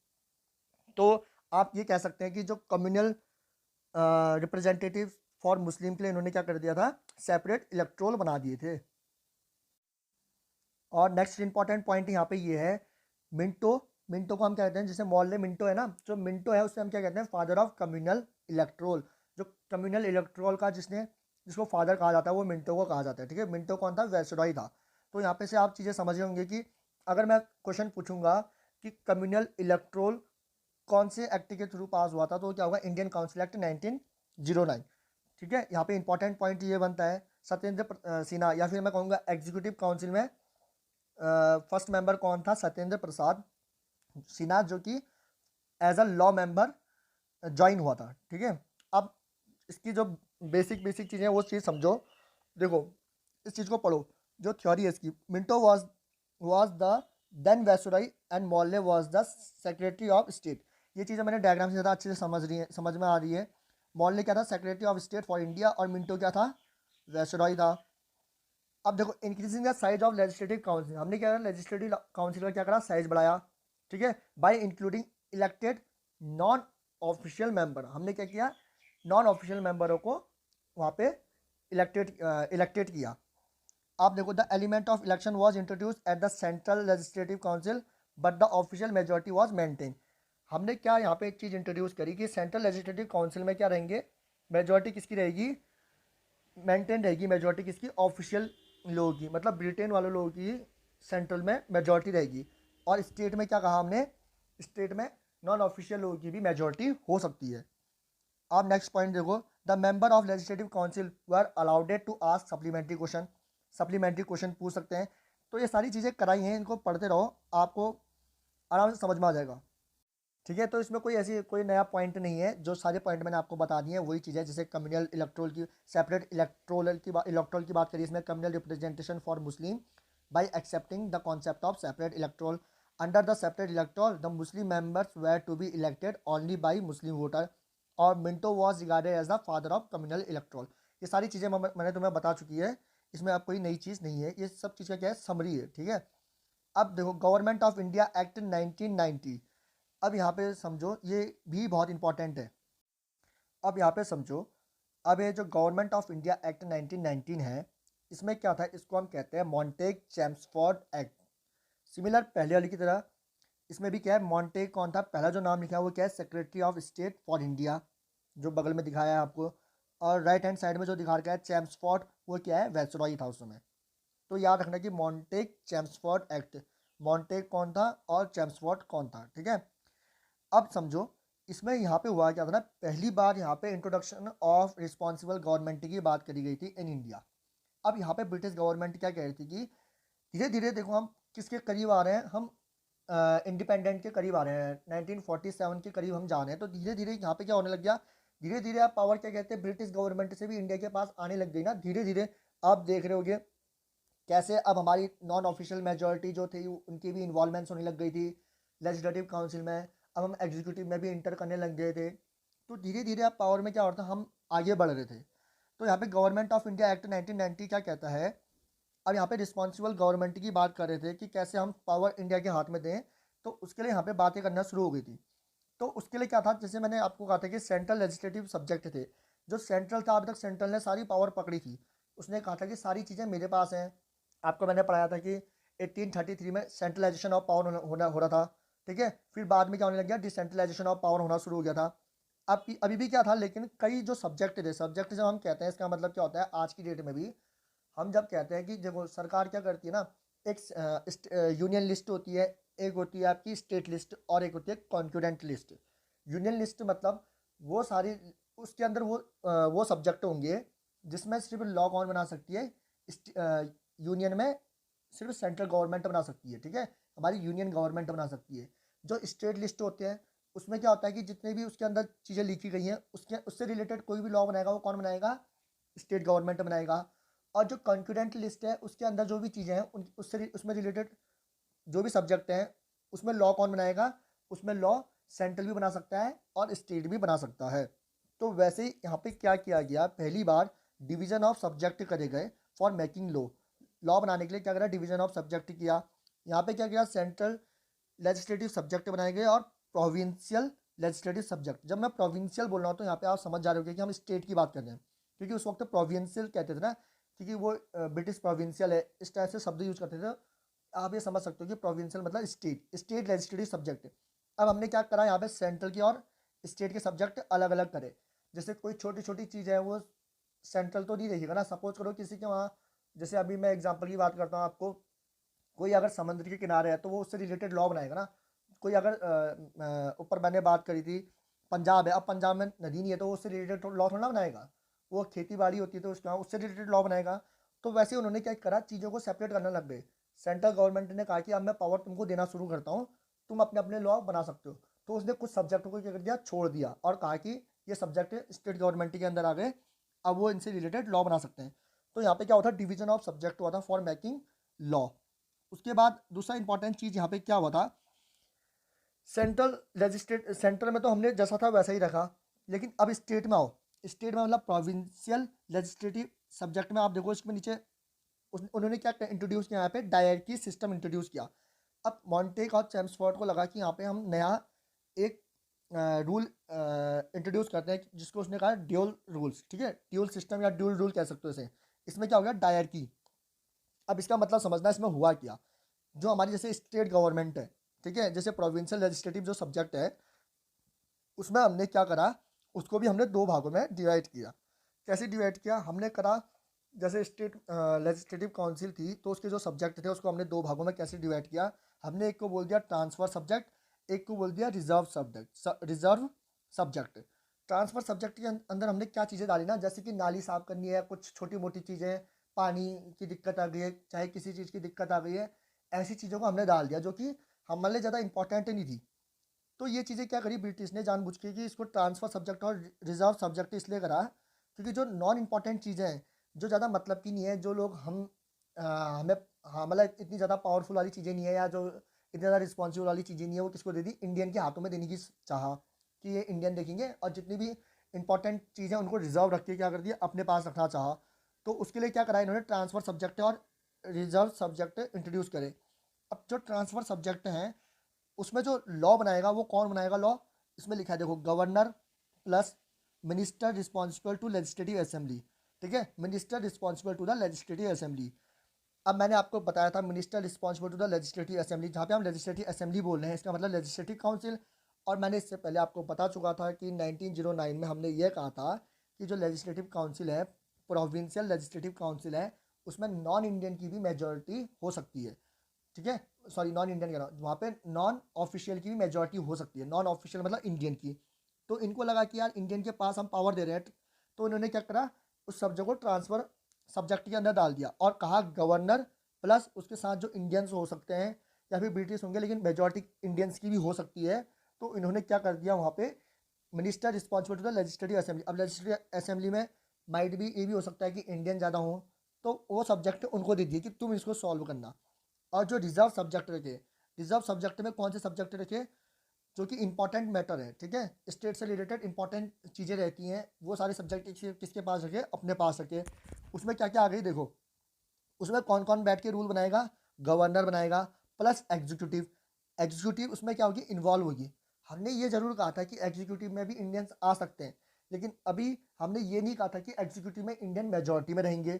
तो आप ये कह सकते हैं कि जो कम्युनल रिप्रेजेंटेटिव फॉर मुस्लिम के लिए इन्होंने क्या कर दिया था, सेपरेट इलेक्ट्रोल बना दिए थे। और नेक्स्ट इंपॉर्टेंट पॉइंट यहाँ पे ये है, मिंटो। मिंटो को हम क्या कहते हैं, जैसे मोहल्ले मिंटो है ना, जो मिंटो है उससे हम क्या कहते हैं, फादर ऑफ कम्युनल इलेक्ट्रोल। जो कम्युनल इलेक्ट्रोल का जिसको फादर कहा जाता है, वो मिंटो को कहा जाता है, ठीक है। मिंटो कौन था, वैसरॉय था। तो यहाँ पे से आप चीज़ें समझ रहे होंगे कि अगर मैं क्वेश्चन पूछूंगा कि कम्युनल इलेक्ट्रोल कौन से एक्ट के थ्रू पास हुआ था, तो क्या होगा, इंडियन काउंसिल एक्ट 1909, ठीक है। यहाँ पे इंपॉर्टेंट पॉइंट ये बनता है, सत्येंद्र सिन्हा, या फिर मैं कहूँगा एग्जीक्यूटिव काउंसिल में फर्स्ट मेंबर कौन था, सत्येंद्र प्रसाद सिन्हा, जो कि as a law member join हुआ था, ठीक है। अब इसकी जो बेसिक बेसिक चीज़ें वो चीज़ समझो, देखो इस चीज़ को पढ़ो, जो थ्योरी है इसकी, Minto was the then viceroy and Morley was the secretary of state. ये चीज़ें मैंने डायग्राम से ज़्यादा अच्छे से समझ में आ रही है। मॉल्ले क्या था, secretary of state for India, और मिंटो क्या था, वैसराई था। अब देखो, increasing the size of legislative council, हमने क्या करा, लेजिस्लेटिव काउंसिल का क्या करा, साइज बढ़ाया, ठीक है, bye including elected non official member. हमने क्या किया, नॉन ऑफिशियल मेंबरों को वहाँ पे इलेक्टेड किया। आप देखो, the element of election was introduce at the central legislative council but the official majority was maintain. हमने क्या यहाँ पे एक चीज़ इंट्रोड्यूस करी कि सेंट्रल लेजिस्लेटिव काउंसिल में क्या रहेंगे, मेजोरिटी किसकी रहेगी, मेंटेन रहेगी मेजोरिटी किसकी, ऑफिशियल लोगों की, मतलब ब्रिटेन वाले लोगों की सेंट्रल में मेजोरिटी रहेगी। और स्टेट में क्या कहा हमने, स्टेट में नॉन ऑफिशियल लोगों की भी मेजोरिटी हो सकती है। आप नेक्स्ट पॉइंट देखो, the member of legislative council were allowed to ask supplementary question, supplementary question पूछ सकते हैं। तो ये सारी चीज़ें कराई हैं, इनको पढ़ते रहो, आपको आराम से समझ में आ जाएगा। ठीक है, तो इसमें कोई ऐसी कोई नया पॉइंट नहीं है, जो सारे पॉइंट मैंने आपको बता दिए हैं वही चीज़ है। जैसे कम्युनल इलेक्ट्रोल की, सेपरेट इलेक्ट्रोल की बात करिए, इसमें communal representation for Muslim by accepting the concept of separate electoral. Under the separate electoral the Muslim members were to be elected only by Muslim voter, और Minto was regarded as the father of communal electoral. ये सारी चीज़ें मैंने तुम्हें बता चुकी है, इसमें अब कोई नई चीज़ नहीं है, ये सब चीज़ का क्या है, समरी है। ठीक है, अब देखो गवर्नमेंट ऑफ इंडिया एक्ट 1990। अब यहाँ पे समझो, ये भी बहुत इंपॉर्टेंट है। अब यहाँ पे समझो, अब ये जो गवर्नमेंट ऑफ इंडिया एक्ट 1919 है, इसमें क्या था, इसको हम कहते हैं मॉन्टेग चेम्सफोर्ड एक्ट। सिमिलर पहले वाली की तरह इसमें भी क्या है, मॉन्टेग कौन था, पहला जो नाम लिखा है वो क्या है, secretary of state for India, जो बगल में दिखाया है आपको। और राइट हैंड साइड में जो दिखा रखा है चेम्सफोर्ड, वो क्या है, वैसरॉय था उस समय। तो याद रखना कि मॉन्टेग चेम्सफोर्ड एक्ट, मॉन्टेग कौन था और चेम्सफोर्ड कौन था। ठीक है, अब समझो, इसमें यहाँ पे हुआ क्या था ना, पहली बार यहाँ पे इंट्रोडक्शन ऑफ रिस्पॉन्सिबल गवर्नमेंट की बात करी गई थी इन इंडिया। अब यहाँ पे ब्रिटिश गवर्नमेंट क्या कह रही थी कि धीरे धीरे देखो हम किसके करीब आ रहे हैं, हम इंडिपेंडेंट के करीब आ रहे हैं, 1947 के करीब हम जा रहे हैं। तो धीरे धीरे यहाँ पे क्या होने लग गया, धीरे धीरे आप पावर क्या कहते हैं, ब्रिटिश गवर्नमेंट से भी इंडिया के पास आने लग गई ना धीरे धीरे। आप देख रहे होगे कैसे अब हमारी नॉन ऑफिशियल मेजोरिटी जो थी उनकी भी इन्वॉल्वमेंट्स होने लग गई थी लेजिस्लेटिव काउंसिल में। अब हम एग्जीक्यूटिव में भी इंटर करने लग गए थे। तो धीरे धीरे अब पावर में क्या होता, हम आगे बढ़ रहे थे। तो यहाँ पे गवर्नमेंट ऑफ इंडिया एक्ट 1990 क्या कहता है, अब यहाँ पे रिस्पॉन्सिबल गवर्नमेंट की बात कर रहे थे कि कैसे हम पावर इंडिया के हाथ में दें। तो उसके लिए यहाँ पे बातें करना शुरू हो गई थी। तो उसके लिए क्या था, जैसे मैंने आपको कहा था कि सेंट्रल लेजिस्लेटिव सब्जेक्ट थे, जो सेंट्रल था, अभी तक सेंट्रल ने सारी पावर पकड़ी थी। उसने कहा था कि सारी चीज़ें मेरे पास हैं। आपको मैंने पढ़ाया था कि 1833 में सेंट्रलाइजेशन ऑफ पावर हो रहा था। ठीक है, फिर बाद में क्या होने लग गया, डिसेंट्रलाइजेशन ऑफ पावर होना शुरू हो गया था। अब अभी भी क्या था, लेकिन कई जो सब्जेक्ट थे, सब्जेक्ट जब हम कहते हैं इसका मतलब क्या होता है, आज की डेट में भी हम जब कहते हैं कि देखो सरकार क्या करती है ना, एक यूनियन लिस्ट होती है, एक होती है आपकी स्टेट लिस्ट, और एक होती है कॉन्क्यूरेंट लिस्ट। यूनियन लिस्ट मतलब वो सारी, उसके अंदर वो सब्जेक्ट होंगे जिसमें सिर्फ लॉ कौन बना सकती है, यूनियन में सिर्फ सेंट्रल गवर्नमेंट बना सकती है। ठीक है, हमारी यूनियन गवर्नमेंट बना सकती है। जो स्टेट लिस्ट होते हैं उसमें क्या होता है कि जितने भी उसके अंदर चीज़ें लिखी गई हैं उसके उससे रिलेटेड कोई भी लॉ बनाएगा वो कौन बनाएगा, स्टेट गवर्नमेंट बनाएगा। और जो कॉन्क्यूरेंट लिस्ट है उसके अंदर जो भी चीज़ें हैं उन उससे उसमें रिलेटेड जो भी सब्जेक्ट हैं उसमें लॉ कौन बनाएगा, उसमें लॉ सेंट्रल भी बना सकता है और स्टेट भी बना सकता है। तो वैसे ही यहाँ पे क्या किया गया, पहली बार डिवीजन ऑफ सब्जेक्ट करे गए फॉर मेकिंग लॉ। लॉ बनाने के लिए क्या करा, डिवीजन ऑफ सब्जेक्ट किया। यहाँ पे क्या किया, सेंट्रल लेजिस्लेटिव सब्जेक्ट बनाए गए और प्रोविंशियल लेजिस्लेटिव सब्जेक्ट। जब मैं प्रोविंशियल बोल रहा हूँ तो यहाँ पे आप समझ जा रहे हो कि हम स्टेट की बात कर रहे हैं, क्योंकि उस वक्त प्रोविंशियल कहते थे ना, क्योंकि वो ब्रिटिश प्रोविंशियल है, इस टाइप से शब्द यूज करते थे। आप ये समझ सकते हो कि प्रोविंशियल मतलब स्टेट, स्टेट लेजिस्लेटिव सब्जेक्ट। अब हमने क्या करा, यहाँ पे सेंट्रल की और स्टेट के सब्जेक्ट अलग अलग करे। जैसे कोई छोटी छोटी चीज़ है वो सेंट्रल तो नहीं रहेगा ना, सपोज करो किसी के वहाँ, जैसे अभी मैं एग्जांपल की बात करता हूँ आपको, कोई अगर समुद्र के किनारे है तो वो उससे रिलेटेड लॉ बनाएगा ना। कोई अगर ऊपर मैंने बात करी थी पंजाब है, अब पंजाब में नदी नहीं है तो वो उससे रिलेटेड लॉ थोड़ा ना बनाएगा। वो खेती बाड़ी होती है तो उसका उससे रिलेटेड लॉ बनाएगा। तो वैसे उन्होंने क्या करा, चीज़ों को सेपरेट करने लग गए। सेंट्रल गवर्नमेंट ने कहा कि अब मैं पावर तुमको देना शुरू करता हूँ, तुम अपने अपने लॉ बना सकते हो। तो उसने कुछ सब्जेक्टों को क्या कर दिया, छोड़ दिया, और कहा कि ये सब्जेक्ट स्टेट गवर्नमेंट के अंदर आ गए, अब वो इनसे रिलेटेड लॉ बना सकते हैं। तो यहाँ पे क्या होता है, डिवीजन ऑफ सब्जेक्ट हुआ था फॉर मेकिंग लॉ। उसके बाद दूसरा इंपॉर्टेंट चीज़ यहाँ पे क्या हुआ था, सेंट्रल लेजिस्लेट, सेंट्रल में तो हमने जैसा था वैसा ही रखा, लेकिन अब स्टेट में आओ। स्टेट में मतलब प्रोविंशियल लेजिस्लेटिव सब्जेक्ट में आप देखो इसमें नीचे उन्होंने क्या इंट्रोड्यूस किया, यहाँ पे डायरकी सिस्टम इंट्रोड्यूस किया। अब मॉन्टेक और चैम्सफोर्ड को लगा कि यहाँ पे हम नया एक रूल इंट्रोड्यूस करते हैं जिसको उसने कहा ड्यूल रूल्स। ठीक है, ड्यूल सिस्टम या ड्यूल रूल कह सकते हो इसे। इसमें क्या हो गया, डायरकी। अब इसका मतलब समझना इसमें हुआ क्या। जो हमारी जैसे स्टेट गवर्नमेंट है, ठीक है, जैसे प्रोविंशियल लेजिस्लेटिव जो सब्जेक्ट है, उसमें हमने क्या करा, उसको भी हमने दो भागों में डिवाइड किया। कैसे डिवाइड किया हमने करा, जैसे स्टेट लेजिस्लेटिव काउंसिल थी तो उसके जो सब्जेक्ट थे उसको हमने दो भागों में कैसे डिवाइड किया। हमने एक को बोल दिया ट्रांसफर सब्जेक्ट, एक को बोल दिया रिजर्व सब्जेक्ट। ट्रांसफर सब्जेक्ट के अंदर हमने क्या चीज़ें डाली ना, जैसे कि नाली साफ करनी है, कुछ छोटी मोटी चीज़ें, पानी की दिक्कत आ गई है, चाहे किसी चीज़ की दिक्कत आ गई है, ऐसी चीज़ों को हमने डाल दिया जो कि हमारे लिए ज़्यादा इंपॉर्टेंट नहीं थी। तो ये चीज़ें क्या करी ब्रिटिश ने जानबूझ के कि इसको ट्रांसफर सब्जेक्ट और रिजर्व सब्जेक्ट इसलिए करा क्योंकि जो नॉन इम्पॉर्टेंट चीज़ें हैं, जो ज़्यादा मतलब की नहीं है, जो लोग हम हमें, हाँ मतलब इतनी ज़्यादा पावरफुल वाली चीज़ें नहीं है, या जो इतनी ज़्यादा रिस्पॉन्सिबल वाली चीज़ें नहीं है, वो किसको दे दी, इंडियन के हाथों में देने की चाहा कि ये इंडियन देखेंगे, और जितनी भी इंपॉर्टेंट चीज़ें उनको रिजर्व रख के क्या कर दिया, अपने पास रखना चाहा। तो उसके लिए क्या करा इन्होंने, ट्रांसफर सब्जेक्ट और रिजर्व सब्जेक्ट इंट्रोड्यूस करे। अब जो ट्रांसफर सब्जेक्ट हैं उसमें जो लॉ बनाएगा वो कौन बनाएगा लॉ, इसमें लिखा है देखो, governor plus minister responsible to legislative assembly. ठीक है, minister responsible to the legislative assembly. अब मैंने आपको बताया था minister responsible to the legislative assembly, जहाँ पे हम लेजिस्लेटिव असेंबली बोल रहे हैं इसका मतलब लेजिस्लेटिव काउंसिल। और मैंने इससे पहले आपको बता चुका था कि 1909 में हमने ये कहा था कि जो लेजिस्लेटिव काउंसिल है, प्रोविंशियल लेजिस्लेटिव काउंसिल है, उसमें नॉन इंडियन की भी मेजोरिटी हो सकती है। ठीक है, सॉरी नॉन इंडियन कह रहा हूँ, वहाँ पे नॉन ऑफिशियल की भी मेजोरिटी हो सकती है, नॉन ऑफिशियल मतलब इंडियन की। तो इनको लगा कि यार इंडियन के पास हम पावर दे रहे हैं, तो इन्होंने क्या करा, उस सब्जेक्ट को ट्रांसफर सब्जेक्ट के अंदर डाल दिया और कहा गवर्नर प्लस उसके साथ जो इंडियंस हो सकते हैं या फिर ब्रिटिश होंगे, लेकिन मेजोरिटी इंडियंस की भी हो सकती है। तो इन्होंने क्या कर दिया वहाँ पे, minister responsible to the legislative assembly. अब लेजिस्लेटिव असेंबली में माइट भी ये भी हो सकता है कि इंडियन ज़्यादा हो, तो वो सब्जेक्ट उनको दे दिए कि तुम इसको सॉल्व करना। और जो रिजर्व सब्जेक्ट रखे, रिजर्व सब्जेक्ट में कौन से सब्जेक्ट रखे, जो कि इंपॉर्टेंट मैटर है, ठीक है, स्टेट से रिलेटेड इंपॉर्टेंट चीज़ें रहती हैं, वो सारे सब्जेक्ट किसके पास रखे, अपने पास रखे। उसमें क्या क्या आ गई देखो, उसमें कौन कौन बैठ के रूल बनाएगा, गवर्नर बनाएगा प्लस एग्जीक्यूटिव। एग्जीक्यूटिव उसमें क्या होगी, इन्वॉल्व होगी। हमने ये जरूर कहा था कि एग्जीक्यूटिव में भी इंडियंस आ सकते हैं, लेकिन अभी हमने ये नहीं कहा था कि एग्जीक्यूटिव में इंडियन मेजोरिटी में रहेंगे।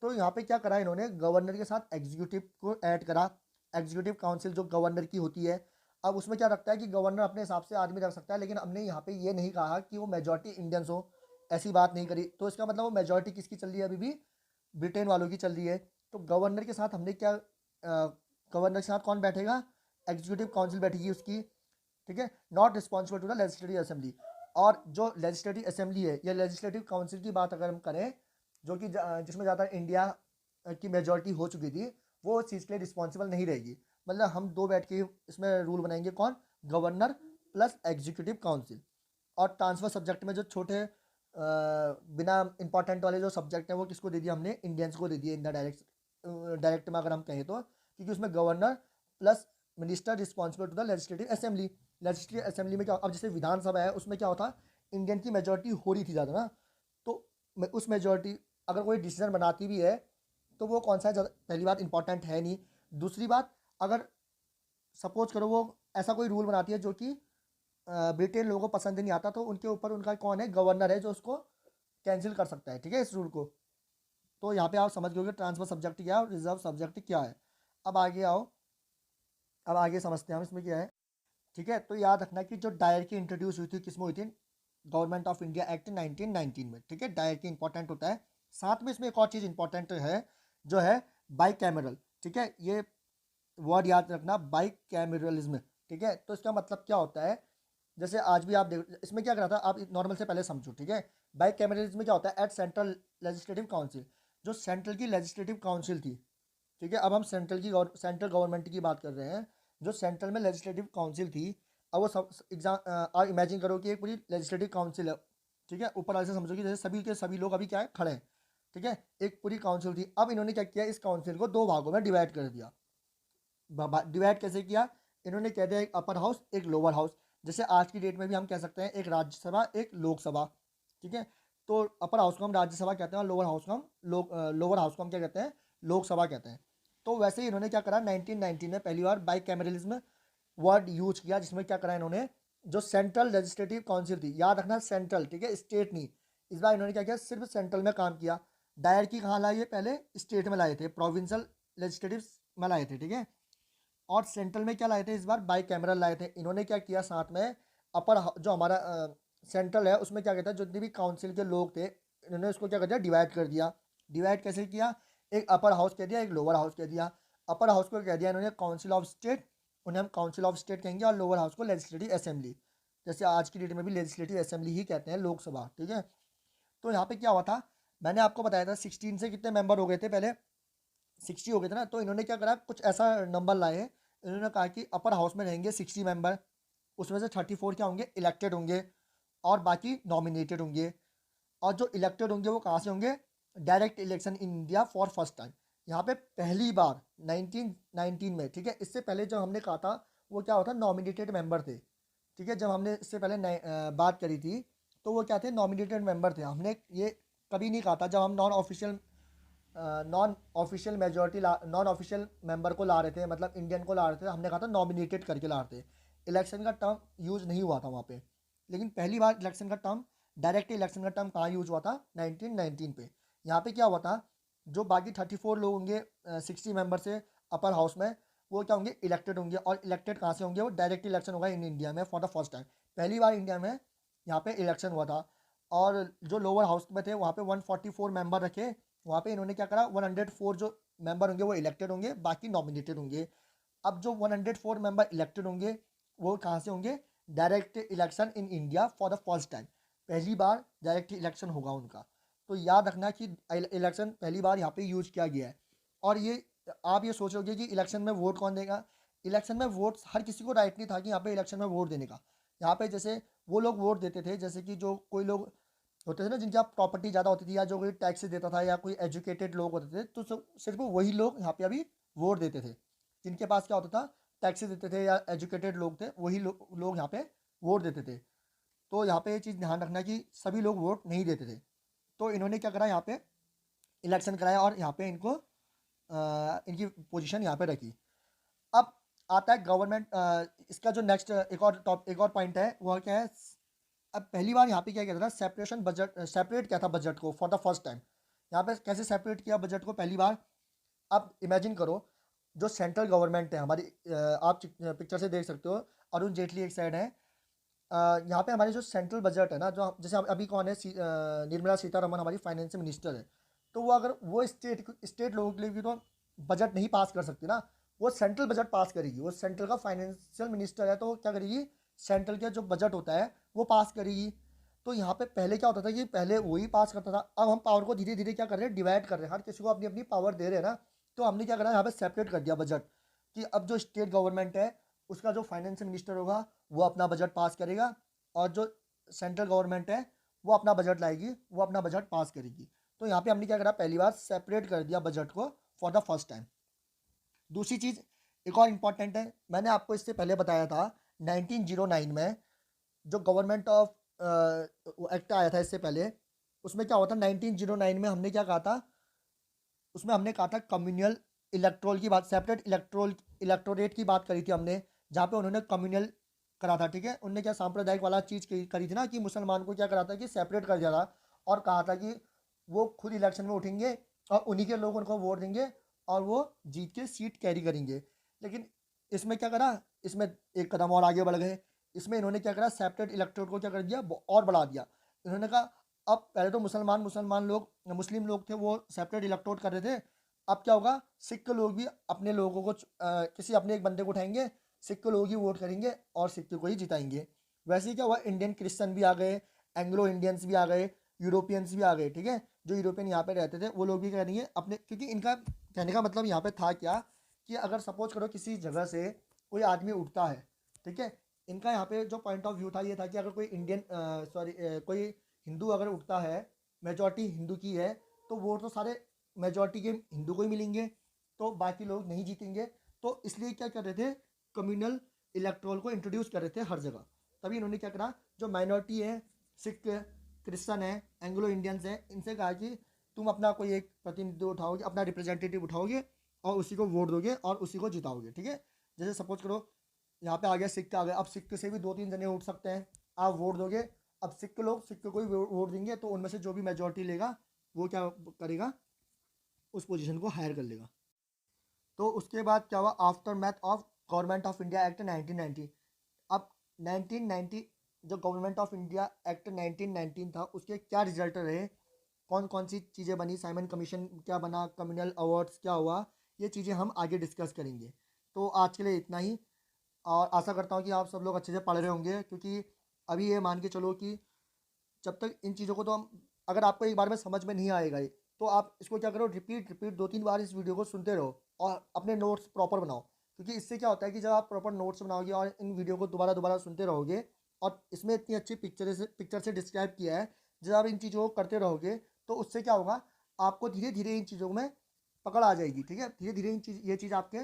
तो यहाँ पे क्या करा इन्होंने, गवर्नर के साथ एग्जीक्यूटिव को ऐड करा। एग्जीक्यूटिव काउंसिल जो गवर्नर की होती है, अब उसमें क्या रखता है कि गवर्नर अपने हिसाब से आदमी रख सकता है, लेकिन हमने यहाँ पे ये नहीं कहा कि वो मेजोरिटी इंडियंस हो, ऐसी बात नहीं करी। तो इसका मतलब वो मेजोरिटी किसकी चल रही है, अभी भी ब्रिटेन वालों की चल रही है। तो गवर्नर के साथ हमने क्या, गवर्नर के साथ कौन बैठेगा, एग्जीक्यूटिव काउंसिल बैठेगी उसकी। ठीक है, not responsible to the legislative assembly. और जो लेजिस्लेटिव असेंबली है या लेजिस्लेटिव काउंसिल की बात अगर हम करें, जो कि जिसमें ज़्यादा इंडिया की मेजोरिटी हो चुकी थी, वो चीज़ के लिए रिस्पॉन्सिबल नहीं रहेगी। मतलब हम दो बैठ के इसमें रूल बनाएंगे, कौन, गवर्नर प्लस एग्जीक्यूटिव काउंसिल। और ट्रांसफर सब्जेक्ट में जो छोटे बिना इंपॉर्टेंट वाले जो सब्जेक्ट हैं वो किसको दे दिया हमने, इंडियंस को दे दिए इन द डायरेक्ट, डायरेक्ट में अगर हम कहें तो, क्योंकि उसमें governor plus minister responsible to the legislative assembly. Legislative assembly में क्या, अब जैसे विधानसभा है उसमें क्या होता, इंडियन की मेजोरिटी हो रही थी ज़्यादा ना, तो उस मेजोरिटी अगर कोई डिसीजन बनाती भी है तो वो कौन सा है, पहली बात इंपॉर्टेंट है नहीं। दूसरी बात, अगर सपोज करो वो ऐसा कोई रूल बनाती है जो कि ब्रिटेन लोगों को पसंद नहीं आता, तो उनके ऊपर उनका कौन है, गवर्नर है, जो उसको कैंसिल कर सकता है, ठीक है, इस रूल को। तो यहाँ पे आप समझ गए ट्रांसफर सब्जेक्ट क्या है और रिजर्व सब्जेक्ट क्या है। अब आगे आओ, अब आगे समझते हैं हम इसमें क्या है। ठीक है, तो याद रखना कि जो डायरकी इंट्रोड्यूस हुई थी किसमें हुई थी, गवर्नमेंट ऑफ इंडिया एक्ट 1919 में। ठीक है, डायरकी इंपॉर्टेंट होता है। साथ में इसमें एक और चीज़ इंपॉर्टेंट है, जो है बाई कैमरल। ठीक है, ये वर्ड याद रखना, बाई कैमरलिज्म। ठीक है, तो इसका मतलब क्या होता है, जैसे आज भी आप देख, इसमें क्या करा था, आप नॉर्मल से पहले समझो। ठीक है, बाई कैमरलिज्म में क्या होता है, एट सेंट्रल लेजिस्लेटिव काउंसिल, जो सेंट्रल की लेजिस्लेटिव काउंसिल थी। ठीक है, अब हम सेंट्रल गवर्नमेंट की बात कर रहे हैं, जो सेंट्रल में लेजिस्लेटिव काउंसिल थी। अब वो सब एग्जाम, आप इमेजिन करो कि एक पूरी लेजिस्लेटिव काउंसिल है। ठीक है, ऊपर वाले से समझो कि जैसे सभी के सभी लोग अभी क्या है, खड़े हैं। ठीक है, एक पूरी काउंसिल थी। अब इन्होंने क्या किया, इस काउंसिल को दो भागों में डिवाइड कर दिया। डिवाइड कैसे किया, इन्होंने कह दिया एक अपर हाउस एक लोअर हाउस। जैसे आज की डेट में भी हम कह सकते हैं एक राज्यसभा एक लोकसभा। ठीक है, तो अपर हाउस को हम राज्यसभा कहते हैं और लोअर हाउस को हम लोअर हाउस को हम क्या कहते हैं, लोकसभा कहते हैं। तो वैसे ही इन्होंने क्या करा, 1919 में पहली बार बाई कैमरलिज्म वर्ड यूज किया, जिसमें क्या करा इन्होंने, जो सेंट्रल लेजिस्लेटिव काउंसिल थी, याद रखना सेंट्रल, ठीक है, स्टेट नहीं। इस बार इन्होंने क्या किया, सिर्फ सेंट्रल में काम किया। डायरकी कहाँ लाई है, पहले स्टेट में लाए थे, प्रोविंशियल लेजिस्लेटिव में लाए थे, ठीक है। और सेंट्रल में क्या लाए थे, इस बार बाई कैमरल लाए थे। इन्होंने क्या किया साथ में, जो हमारा सेंट्रल है उसमें क्या कहता है, जितने भी काउंसिल के लोग थे इन्होंने उसको क्या कर दिया, डिवाइड कर दिया। डिवाइड कैसे किया, एक अपर हाउस कह दिया, एक लोअर हाउस कह दिया। अपर हाउस को कह दिया इन्होंने काउंसिल ऑफ स्टेट, उन्हें हम काउंसिल ऑफ स्टेट कहेंगे, और लोअर हाउस को लेजिस्लेटिव असेंबली, जैसे आज की डेट में भी लेजिस्लेटिव असेंबली ही कहते हैं, लोकसभा, ठीक है। तो यहाँ पे क्या हुआ था, मैंने आपको बताया था 16 से कितने मेंबर हो गए थे पहले, 60 हो गए थे ना। तो इन्होंने क्या करा, कुछ ऐसा नंबर लाए, इन्होंने कहा कि अपर हाउस में रहेंगे 60 मेंबर, उसमें से 34 क्या होंगे, इलेक्टेड होंगे, और बाकी नॉमिनेटेड होंगे। और जो इलेक्टेड होंगे वो कहाँ से होंगे, direct election in India for first time, यहाँ पे पहली बार 1919 में, ठीक है। इससे पहले जब हमने कहा था वो क्या होता, नॉमिनेटेड मेंबर थे, ठीक है। जब हमने इससे पहले बात करी थी तो वो क्या थे, नॉमिनेटेड मेंबर थे। हमने ये कभी नहीं कहा था जब हम non official non official member को ला रहे थे, मतलब इंडियन को ला रहे थे, हमने कहा था नॉमिनेटेड करके ला रहे थे। इलेक्शन का टर्म यूज़ नहीं हुआ था वहाँ पे, लेकिन पहली बार इलेक्शन का टर्म, डायरेक्ट इलेक्शन का टर्म कहाँ यूज़ हुआ था, 1919 पे। यहाँ पे क्या हुआ था, जो बाकी 34 लोग होंगे 60 मेंबर से अपर हाउस में, वो क्या होंगे, इलेक्टेड होंगे। और इलेक्टेड कहाँ से होंगे, वो डायरेक्ट इलेक्शन होगा इन इंडिया में फॉर द फर्स्ट टाइम, पहली बार इंडिया में यहाँ पे इलेक्शन हुआ था। और जो लोअर हाउस में थे वहाँ पे 144 मेंबर रखे, वहाँ पे इन्होंने क्या करा, 104 जो मेंबर होंगे वो इलेक्टेड होंगे, बाकी नॉमिनेटेड होंगे। अब जो 104 मेंबर इलेक्टेड होंगे वो कहाँ से होंगे, direct election in India for the first time, पहली बार डायरेक्ट इलेक्शन होगा उनका। तो याद रखना कि इलेक्शन पहली बार यहाँ पे यूज किया गया है। और ये आप ये सोचोगे कि इलेक्शन में वोट कौन देगा, इलेक्शन में वोट हर किसी को राइट नहीं था कि यहाँ पे इलेक्शन में वोट देने का। यहाँ पे जैसे वो लोग वोट देते थे, जैसे कि जो कोई लोग होते थे ना जिनकी आप प्रॉपर्टी ज़्यादा होती थी, या जो कोई टैक्स देता था, या कोई एजुकेटेड लोग होते थे, तो सिर्फ वही लोग यहाँ पे अभी वोट देते थे। जिनके पास क्या होता था, टैक्सेस देते थे या एजुकेटेड लोग थे, वही लोग यहाँ पे वोट देते थे। तो यहाँ पे ये चीज़ ध्यान रखना कि सभी लोग वोट नहीं देते थे। तो इन्होंने क्या करा, यहाँ पे इलेक्शन कराया और यहाँ पे इनको इनकी पोजीशन यहाँ पे रखी। अब आता है गवर्नमेंट, इसका जो नेक्स्ट एक और पॉइंट है वह क्या है। अब पहली बार यहाँ पे क्या किया था, सेपरेशन बजट, सेपरेट किया था बजट को फॉर द फर्स्ट टाइम। यहाँ पे कैसे सेपरेट किया बजट को पहली बार, अब इमेजिन करो, जो सेंट्रल गवर्नमेंट है हमारी, आप पिक्चर से देख सकते हो, अरुण जेटली एक साइड है, यहाँ पे हमारी जो सेंट्रल बजट है ना, जो जैसे अभी कौन है, निर्मला सीतारमन हमारी फाइनेंस मिनिस्टर है। तो वो अगर वो स्टेट लोगों के लिए भी तो बजट नहीं पास कर सकती ना, वो सेंट्रल बजट पास करेगी। वो सेंट्रल का फाइनेंशियल मिनिस्टर है, तो वो क्या करेगी, सेंट्रल का जो बजट होता है वो पास करेगी। तो यहाँ पे पहले क्या होता था कि पहले वही पास करता था, अब हम पावर को धीरे धीरे क्या कर रहे हैं, डिवाइड कर रहे हैं, हर किसी को अपनी अपनी पावर दे रहे हैं ना। तो हमने क्या करा, यहाँ पे सेपरेट कर दिया बजट, कि अब जो स्टेट गवर्नमेंट है उसका जो फाइनेंस मिनिस्टर होगा वो अपना बजट पास करेगा, और जो सेंट्रल गवर्नमेंट है वो अपना बजट लाएगी, वो अपना बजट पास करेगी। तो यहाँ पे हमने क्या करा, पहली बार सेपरेट कर दिया बजट को फॉर द फर्स्ट टाइम। दूसरी चीज़ एक और इम्पॉर्टेंट है, मैंने आपको इससे पहले बताया था 1909 में जो गवर्नमेंट ऑफ एक्ट आया था इससे पहले, उसमें क्या हुआ था, 1909 में हमने क्या कहा था, उसमें हमने कहा था कम्युनल इलेक्ट्रोल की बात, सेपरेट इलेक्टोरेट की बात करी थी हमने, जहाँ पे उन्होंने कम्युनल करा था, ठीक है। उनने क्या सांप्रदायिक वाला चीज़ करी थी ना, कि मुसलमान को क्या करा था कि सेपरेट कर दिया था, और कहा था कि वो खुद इलेक्शन में उठेंगे और उन्हीं के लोग उनको वोट देंगे और वो जीत के सीट कैरी करेंगे। लेकिन इसमें क्या करा, इसमें एक कदम और आगे बढ़ गए। इसमें इन्होंने क्या करा, सेपरेट इलेक्टोरेट को क्या कर दिया, और बढ़ा दिया। इन्होंने कहा अब पहले तो मुसलमान लोग, मुस्लिम लोग थे, वो सेपरेट इलेक्टोरेट कर रहे थे। अब क्या होगा, सिख लोग भी अपने लोगों को किसी अपने एक बंदे को उठाएंगे, सिख लोग ही वोट करेंगे और सिख को ही जिताएंगे। वैसे ही क्या हुआ, इंडियन क्रिश्चियन भी आ गए, एंग्लो इंडियंस भी आ गए, यूरोपियंस भी आ गए, ठीक है। जो यूरोपियन यहाँ पे रहते थे वो लोग भी करेंगे अपने, क्योंकि इनका कहने का मतलब यहाँ पे था क्या, कि अगर सपोज करो किसी जगह से कोई आदमी उठता है, ठीक है, इनका यहाँ पे जो पॉइंट ऑफ व्यू था ये था कि अगर कोई इंडियन कोई हिंदू अगर उठता है, मेजॉरिटी हिंदू की है, तो वोट तो सारे मेजॉरिटी के हिंदू को ही मिलेंगे, तो बाकी लोग नहीं जीतेंगे। तो इसलिए क्या कर रहे थे, कम्युनल इलेक्ट्रोल को इंट्रोड्यूस कर रहे थे हर जगह। तभी इन्होंने क्या करा, जो माइनॉरिटी है, सिख, क्रिश्चन है, एंग्लो इंडियंस है, इनसे कहा कि तुम अपना कोई एक प्रतिनिधि उठाओगे, अपना रिप्रेजेंटेटिव उठाओगे और उसी को वोट दोगे और उसी को जिताओगे, ठीक है। जैसे सपोज करो यहाँ पे आ गया सिख आ गया, अब सिख से भी 2-3 जने उठ सकते हैं, आप वोट दोगे, अब सिख लोग सिख को ही वोट देंगे, तो उनमें से जो भी मेजोरिटी लेगा वो क्या करेगा, उस पोजीशन को हायर कर लेगा। तो उसके बाद क्या हुआ, after math of government of India act 1990। अब 1990 जो गवर्नमेंट ऑफ इंडिया एक्ट 1919 था उसके क्या रिजल्ट रहे, कौन कौन सी चीज़ें बनी, साइमन कमीशन क्या बना, कम्युनल अवार्ड्स क्या हुआ, ये चीज़ें हम आगे डिस्कस करेंगे। तो आज के लिए इतना ही, और आशा करता हूँ कि आप सब लोग अच्छे से पढ़ रहे होंगे, क्योंकि अभी ये मान के चलो कि जब तक इन चीज़ों को तो हम, अगर आपको एक बार में समझ में नहीं आएगा ये, तो आप इसको क्या करो, रिपीट रिपीट 2-3 बार इस वीडियो को सुनते रहो और अपने नोट्स प्रॉपर बनाओ। क्योंकि इससे क्या होता है कि जब आप प्रॉपर नोट्स बनाओगे और इन वीडियो को दोबारा दोबारा सुनते रहोगे, और इसमें इतनी अच्छी पिक्चर से डिस्क्राइब किया है, जब आप इन चीज़ों को करते रहोगे तो उससे क्या होगा, आपको धीरे धीरे इन चीज़ों में पकड़ आ जाएगी। ठीक है, धीरे धीरे ये चीज़ आपके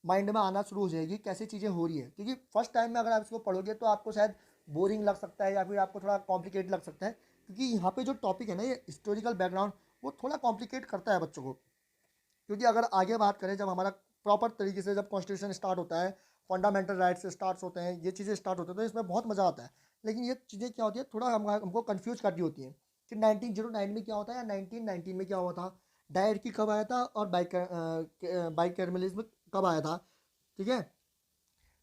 माइंड में आना शुरू हो जाएगी, कैसे चीज़ें हो रही है। क्योंकि फर्स्ट टाइम में अगर आप इसको पढ़ोगे तो आपको शायद बोरिंग लग सकता है या फिर आपको थोड़ा कॉम्प्लिकेट लग सकता है, क्योंकि यहाँ पे जो टॉपिक है ना, ये हिस्टोरिकल बैकग्राउंड, वो थोड़ा कॉम्प्लिकेट करता है बच्चों को। क्योंकि अगर आगे बात करें, जब हमारा प्रॉपर तरीके से जब कॉन्स्टिट्यूशन स्टार्ट होता है, फंडामेंटल राइट्स स्टार्ट होते हैं, ये चीज़ें स्टार्ट होते हैं, तो इसमें बहुत मज़ा आता है। लेकिन ये चीज़ें क्या होती है, थोड़ा हमको कन्फ्यूज करती होती हैं कि 1909 में क्या होता है या 1919 में क्या हुआ था, डायरकी कब आया था और बाइकैमरलिज्म कब आया था। ठीक है,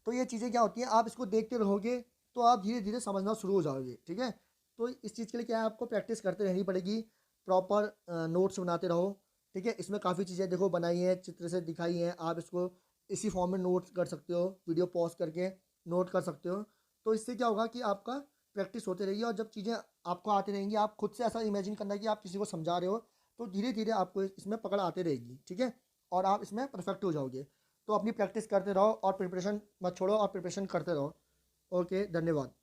तो ये चीज़ें क्या होती हैं, आप इसको देखते रहोगे तो आप धीरे धीरे समझना शुरू हो जाओगे। ठीक है, तो इस चीज़ के लिए क्या है, आपको प्रैक्टिस करते रहनी पड़ेगी, प्रॉपर नोट्स बनाते रहो। ठीक है, इसमें काफ़ी चीज़ें देखो बनाई हैं, चित्र से दिखाई हैं, आप इसको इसी फॉर्म में नोट्स कर सकते हो, वीडियो पॉज करके नोट कर सकते हो। तो इससे क्या होगा कि आपका प्रैक्टिस होती रहेगी, और जब चीज़ें आपको आती रहेंगी, आप खुद से ऐसा इमेजिन करना है कि आप किसी को समझा रहे हो, तो धीरे धीरे आपको इसमें पकड़ आती रहेगी। ठीक है, और आप इसमें परफेक्ट हो जाओगे। तो अपनी प्रैक्टिस करते रहो और प्रिपरेशन मत छोड़ो, और प्रिपरेशन करते रहो। ओके, धन्यवाद।